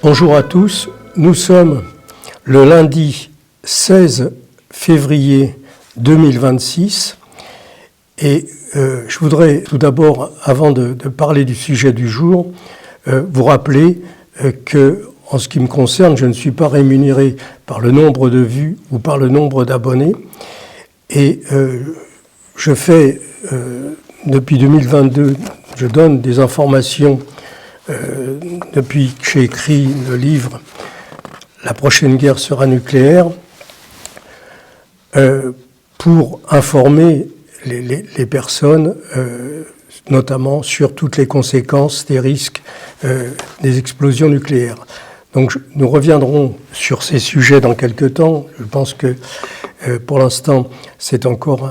Bonjour à tous, nous sommes le lundi 16 février 2026 et je voudrais tout d'abord, avant de parler du sujet du jour, vous rappeler que, en ce qui me concerne, je ne suis pas rémunéré par le nombre de vues ou par le nombre d'abonnés et je fais, depuis 2022, je donne des informations depuis que j'ai écrit le livre « La prochaine guerre sera nucléaire », pour informer les personnes, notamment sur toutes les conséquences des risques des explosions nucléaires. Donc nous reviendrons sur ces sujets dans quelques temps. Je pense que pour l'instant c'est encore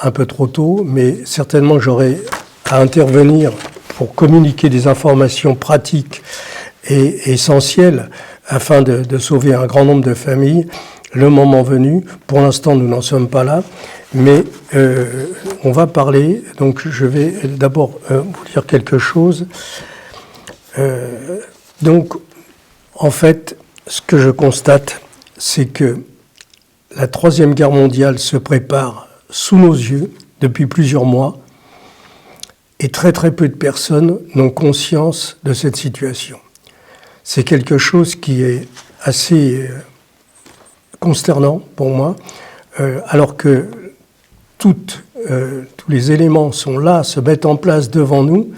un peu trop tôt, mais certainement j'aurai à intervenir pour communiquer des informations pratiques et essentielles afin de sauver un grand nombre de familles, le moment venu. Pour l'instant, nous n'en sommes pas là, mais on va parler. Donc, je vais d'abord vous dire quelque chose. Donc, en fait, ce que je constate, c'est que la Troisième Guerre mondiale se prépare sous nos yeux depuis plusieurs mois. Et très très peu de personnes n'ont conscience de cette situation. C'est quelque chose qui est assez consternant pour moi, alors que tous les éléments sont là, se mettent en place devant nous,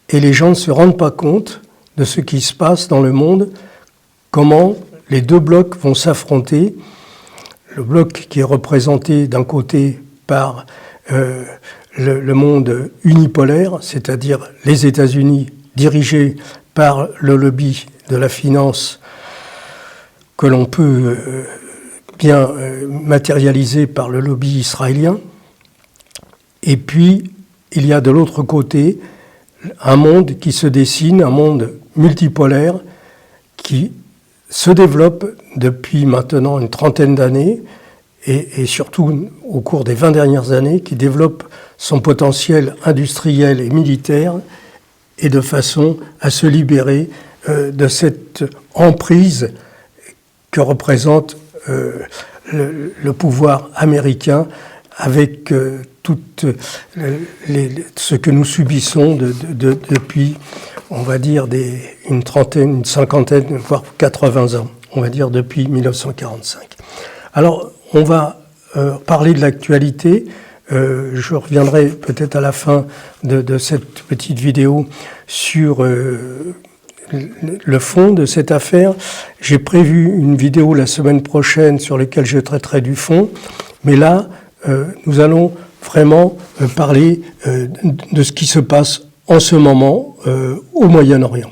et les gens ne se rendent pas compte de ce qui se passe dans le monde, comment les deux blocs vont s'affronter. Le bloc qui est représenté d'un côté par le monde unipolaire, c'est-à-dire les États-Unis dirigés par le lobby de la finance que l'on peut bien matérialiser par le lobby israélien. Et puis, il y a de l'autre côté un monde qui se dessine, un monde multipolaire qui se développe depuis maintenant une trentaine d'années et surtout au cours des 20 dernières années, qui développe son potentiel industriel et militaire et de façon à se libérer de cette emprise que représente le pouvoir américain avec tout ce que nous subissons depuis, on va dire, une trentaine, une cinquantaine, voire 80 ans, on va dire depuis 1945. Alors, on va parler de l'actualité. Je reviendrai peut-être à la fin de cette petite vidéo sur le fond de cette affaire. J'ai prévu une vidéo la semaine prochaine sur laquelle je traiterai du fond, mais là, nous allons vraiment parler de ce qui se passe en ce moment au Moyen-Orient.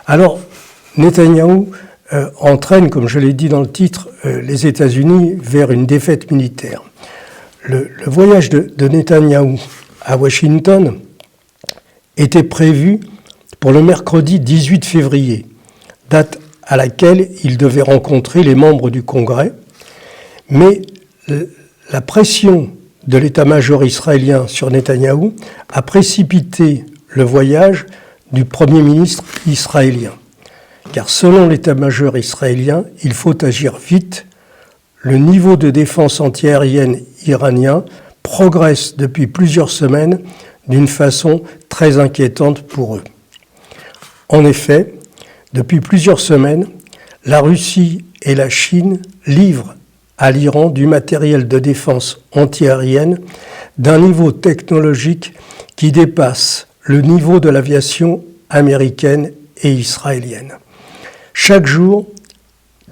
Alors, Netanyahou entraîne, comme je l'ai dit dans le titre, les États-Unis vers une défaite militaire. Le voyage de Netanyahou à Washington était prévu pour le mercredi 18 février, date à laquelle il devait rencontrer les membres du Congrès, mais la pression de l'état-major israélien sur Netanyahou a précipité le voyage du Premier ministre israélien. Car selon l'état-major israélien, il faut agir vite. Le niveau de défense antiaérienne iranien progresse depuis plusieurs semaines d'une façon très inquiétante pour eux. En effet, depuis plusieurs semaines, la Russie et la Chine livrent à l'Iran du matériel de défense antiaérienne d'un niveau technologique qui dépasse le niveau de l'aviation américaine et israélienne. Chaque jour,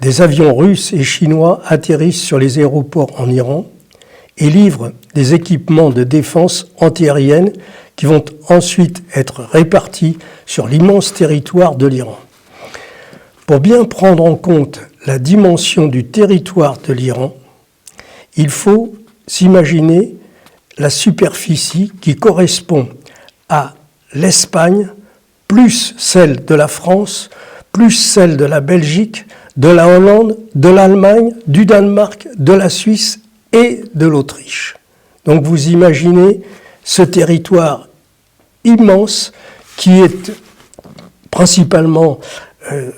des avions russes et chinois atterrissent sur les aéroports en Iran et livrent des équipements de défense antiaérienne qui vont ensuite être répartis sur l'immense territoire de l'Iran. Pour bien prendre en compte la dimension du territoire de l'Iran, il faut s'imaginer la superficie qui correspond à l'Espagne, plus celle de la France, plus celle de la Belgique, de la Hollande, de l'Allemagne, du Danemark, de la Suisse et de l'Autriche. Donc vous imaginez ce territoire immense qui est principalement,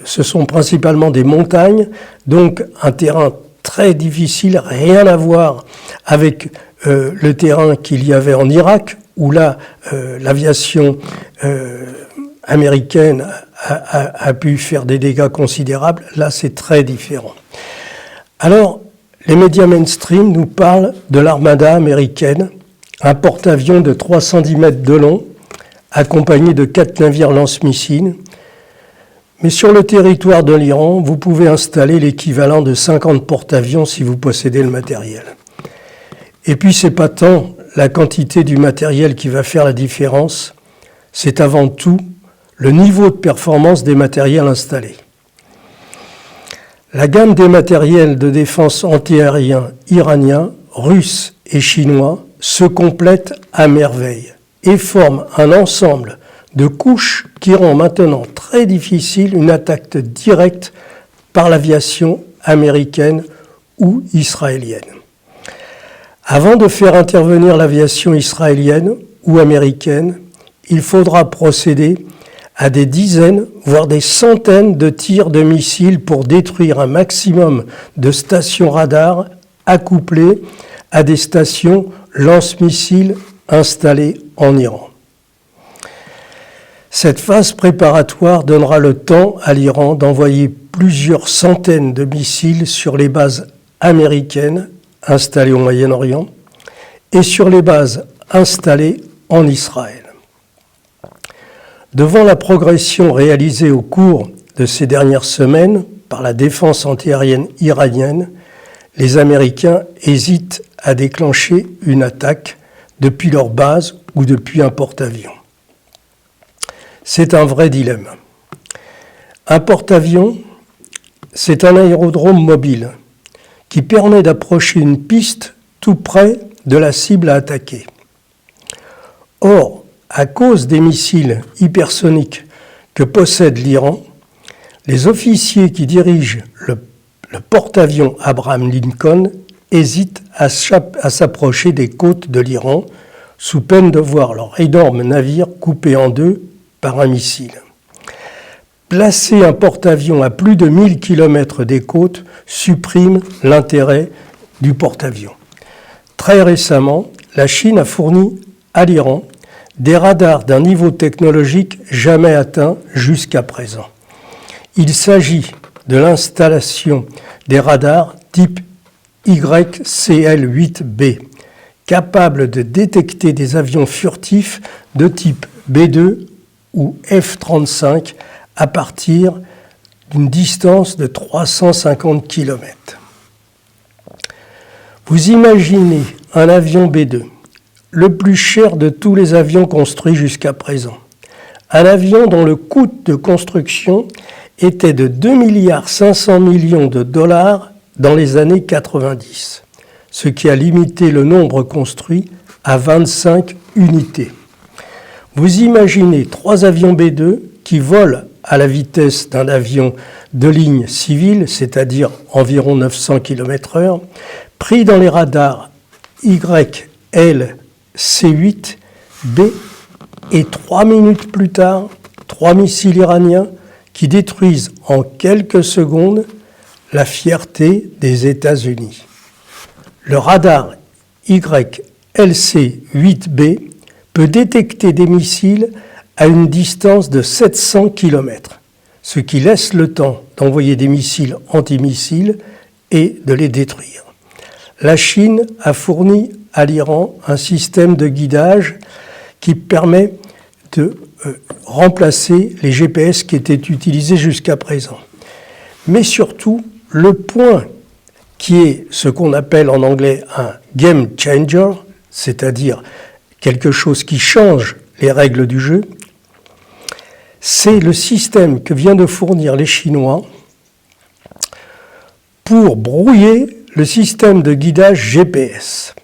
ce sont principalement des montagnes, donc un terrain très difficile, rien à voir avec le terrain qu'il y avait en Irak, où là, l'aviation américaine a pu faire des dégâts considérables. Là, c'est très différent. Alors, les médias mainstream nous parlent de l'armada américaine, un porte-avions de 310 mètres de long, accompagné de 4 navires lance-missiles. Mais sur le territoire de l'Iran, vous pouvez installer l'équivalent de 50 porte-avions si vous possédez le matériel. Et puis, c'est pas tant la quantité du matériel qui va faire la différence, c'est avant tout le niveau de performance des matériels installés. La gamme des matériels de défense antiaérien iraniens, russes et chinois se complète à merveille et forme un ensemble de couches qui rend maintenant très difficile une attaque directe par l'aviation américaine ou israélienne. Avant de faire intervenir l'aviation israélienne ou américaine, il faudra procéder à des dizaines, voire des centaines de tirs de missiles pour détruire un maximum de stations radars accouplées à des stations lance-missiles installées en Iran. Cette phase préparatoire donnera le temps à l'Iran d'envoyer plusieurs centaines de missiles sur les bases américaines installées au Moyen-Orient et sur les bases installées en Israël. Devant la progression réalisée au cours de ces dernières semaines par la défense antiaérienne iranienne, les Américains hésitent à déclencher une attaque depuis leur base ou depuis un porte-avions. C'est un vrai dilemme. Un porte-avions, c'est un aérodrome mobile qui permet d'approcher une piste tout près de la cible à attaquer. Or, à cause des missiles hypersoniques que possède l'Iran, les officiers qui dirigent le porte-avions Abraham Lincoln hésitent à s'approcher des côtes de l'Iran sous peine de voir leur énorme navire coupé en deux par un missile. Placer un porte-avions à plus de 1000 km des côtes supprime l'intérêt du porte-avions. Très récemment, la Chine a fourni à l'Iran des radars d'un niveau technologique jamais atteint jusqu'à présent. Il s'agit de l'installation des radars type YCL-8B, capables de détecter des avions furtifs de type B-2 ou F-35 à partir d'une distance de 350 km. Vous imaginez un avion B-2, le plus cher de tous les avions construits jusqu'à présent. Un avion dont le coût de construction était de 2,5 milliards de dollars dans les années 90, ce qui a limité le nombre construit à 25 unités. Vous imaginez 3 avions B-2 qui volent à la vitesse d'un avion de ligne civile, c'est-à-dire environ 900 km/h, pris dans les radars YL-C8B et 3 minutes plus tard, 3 missiles iraniens qui détruisent en quelques secondes la fierté des États-Unis. Le radar YLC-8B peut détecter des missiles à une distance de 700 km, ce qui laisse le temps d'envoyer des missiles antimissiles et de les détruire. La Chine a fourni à l'Iran un système de guidage qui permet de remplacer les GPS qui étaient utilisés jusqu'à présent. Mais surtout, le point qui est ce qu'on appelle en anglais un game changer, c'est-à-dire quelque chose qui change les règles du jeu, c'est le système que viennent de fournir les Chinois pour brouiller le système de guidage GPS.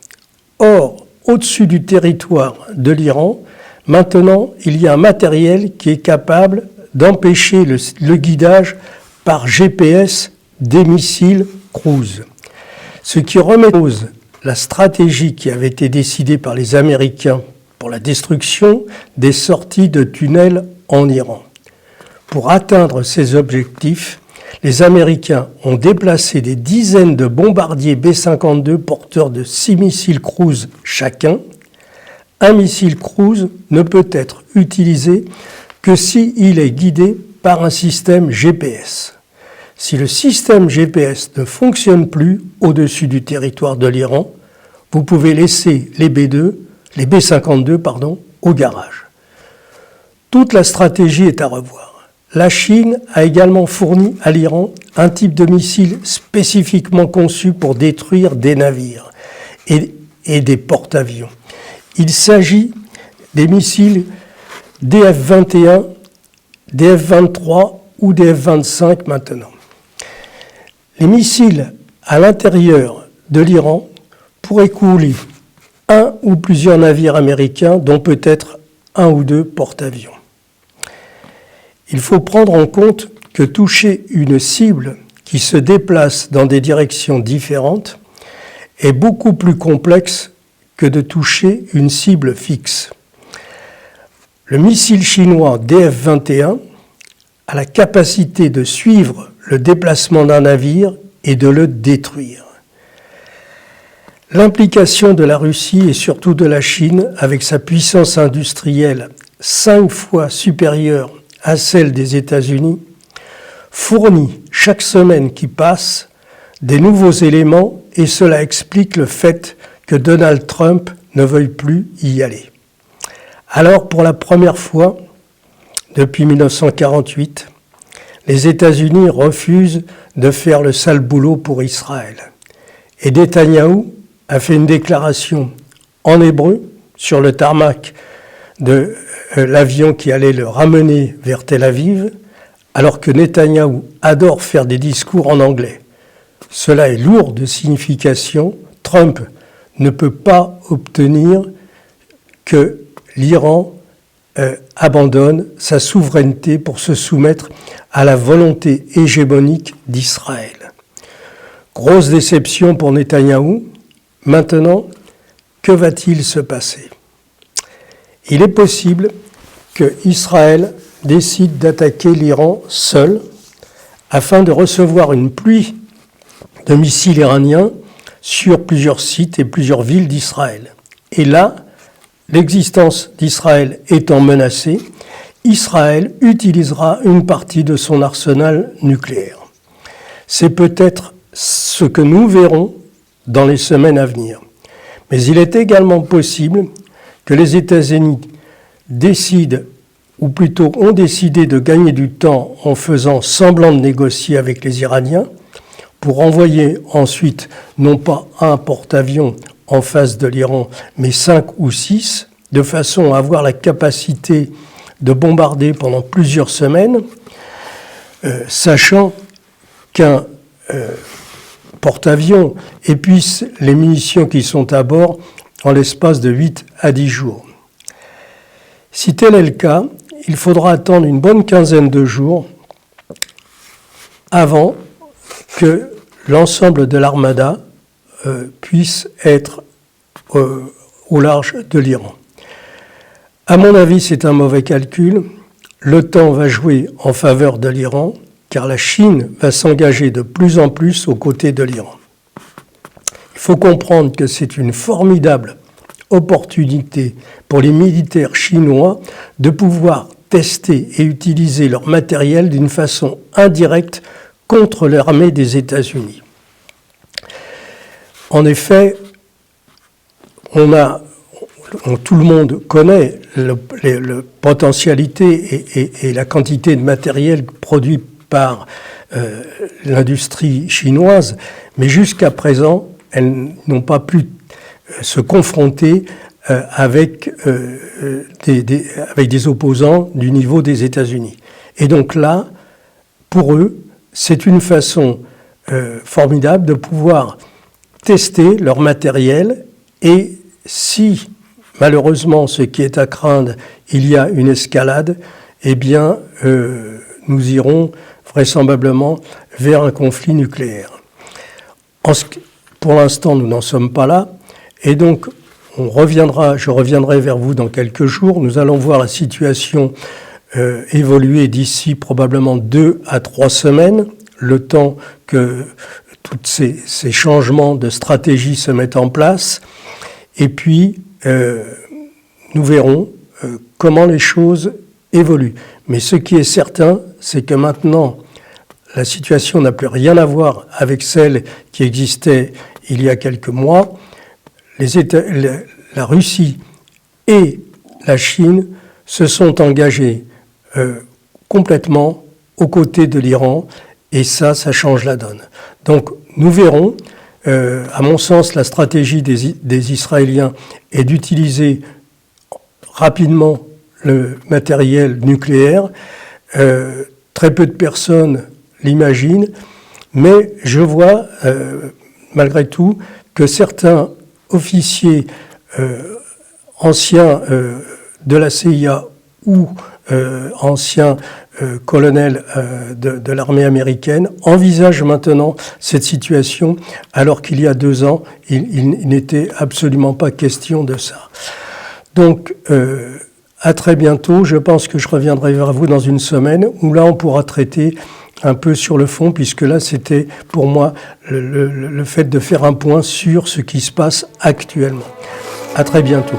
Or, au-dessus du territoire de l'Iran, maintenant, il y a un matériel qui est capable d'empêcher le guidage par GPS des missiles cruise, ce qui remet en cause la stratégie qui avait été décidée par les Américains pour la destruction des sorties de tunnels en Iran. Pour atteindre ces objectifs, les Américains ont déplacé des dizaines de bombardiers B-52 porteurs de 6 missiles cruise chacun. Un missile cruise ne peut être utilisé que s'il est guidé par un système GPS. Si le système GPS ne fonctionne plus au-dessus du territoire de l'Iran, vous pouvez laisser les B-52 au garage. Toute la stratégie est à revoir. La Chine a également fourni à l'Iran un type de missile spécifiquement conçu pour détruire des navires et des porte-avions. Il s'agit des missiles DF-21, DF-23 ou DF-25 maintenant. Les missiles à l'intérieur de l'Iran pourraient couler un ou plusieurs navires américains, dont peut-être un ou deux porte-avions. Il faut prendre en compte que toucher une cible qui se déplace dans des directions différentes est beaucoup plus complexe que de toucher une cible fixe. Le missile chinois DF-21 a la capacité de suivre le déplacement d'un navire et de le détruire. L'implication de la Russie et surtout de la Chine, avec sa puissance industrielle 5 fois supérieure à celle des États-Unis, fournit chaque semaine qui passe des nouveaux éléments et cela explique le fait que Donald Trump ne veuille plus y aller. Alors, pour la première fois depuis 1948, les États-Unis refusent de faire le sale boulot pour Israël. Et Netanyahou a fait une déclaration en hébreu sur le tarmac de l'avion qui allait le ramener vers Tel Aviv, alors que Netanyahou adore faire des discours en anglais. Cela est lourd de signification. Trump ne peut pas obtenir que l'Iran abandonne sa souveraineté pour se soumettre à la volonté hégémonique d'Israël. Grosse déception pour Netanyahou. Maintenant, que va-t-il se passer ? Il est possible que Israël décide d'attaquer l'Iran seul afin de recevoir une pluie de missiles iraniens sur plusieurs sites et plusieurs villes d'Israël. Et là, l'existence d'Israël étant menacée, Israël utilisera une partie de son arsenal nucléaire. C'est peut-être ce que nous verrons dans les semaines à venir. Mais il est également possible que les États-Unis décident, ou plutôt ont décidé de gagner du temps en faisant semblant de négocier avec les Iraniens pour envoyer ensuite non pas un porte-avions en face de l'Iran, mais 5 ou 6, de façon à avoir la capacité de bombarder pendant plusieurs semaines, sachant qu'un porte-avions épuise les munitions qui sont à bord en l'espace de 8 à 10 jours. Si tel est le cas, il faudra attendre une bonne quinzaine de jours avant que l'ensemble de l'armada puisse être au large de l'Iran. À mon avis, c'est un mauvais calcul. Le temps va jouer en faveur de l'Iran, car la Chine va s'engager de plus en plus aux côtés de l'Iran. Il faut comprendre que c'est une formidable opportunité pour les militaires chinois de pouvoir tester et utiliser leur matériel d'une façon indirecte contre l'armée des États-Unis. En effet, tout le monde connaît la potentialité et la quantité de matériel produit par l'industrie chinoise, mais jusqu'à présent, elles n'ont pas pu se confronter avec des opposants du niveau des États-Unis. Et donc là, pour eux, c'est une façon formidable de pouvoir tester leur matériel et si, malheureusement, ce qui est à craindre, il y a une escalade, eh bien, nous irons vraisemblablement vers un conflit nucléaire. Pour l'instant, nous n'en sommes pas là, et donc je reviendrai vers vous dans quelques jours. Nous allons voir la situation évoluer d'ici probablement 2 à 3 semaines, le temps que tous ces changements de stratégie se mettent en place. Et puis, nous verrons comment les choses évoluent. Mais ce qui est certain, c'est que maintenant, la situation n'a plus rien à voir avec celle qui existait il y a quelques mois. La Russie et la Chine se sont engagés complètement aux côtés de l'Iran, et ça change la donne. Donc nous verrons, à mon sens, la stratégie des Israéliens est d'utiliser rapidement le matériel nucléaire. Très peu de personnes l'imaginent, mais je vois malgré tout que certains officiers anciens de la CIA ou anciens colonels de l'armée américaine envisagent maintenant cette situation, alors qu'il y a 2 ans, il n'était absolument pas question de ça. Donc, à très bientôt. Je pense que je reviendrai vers vous dans une semaine, où là, on pourra traiter un peu sur le fond, puisque là, c'était pour moi le fait de faire un point sur ce qui se passe actuellement. À très bientôt.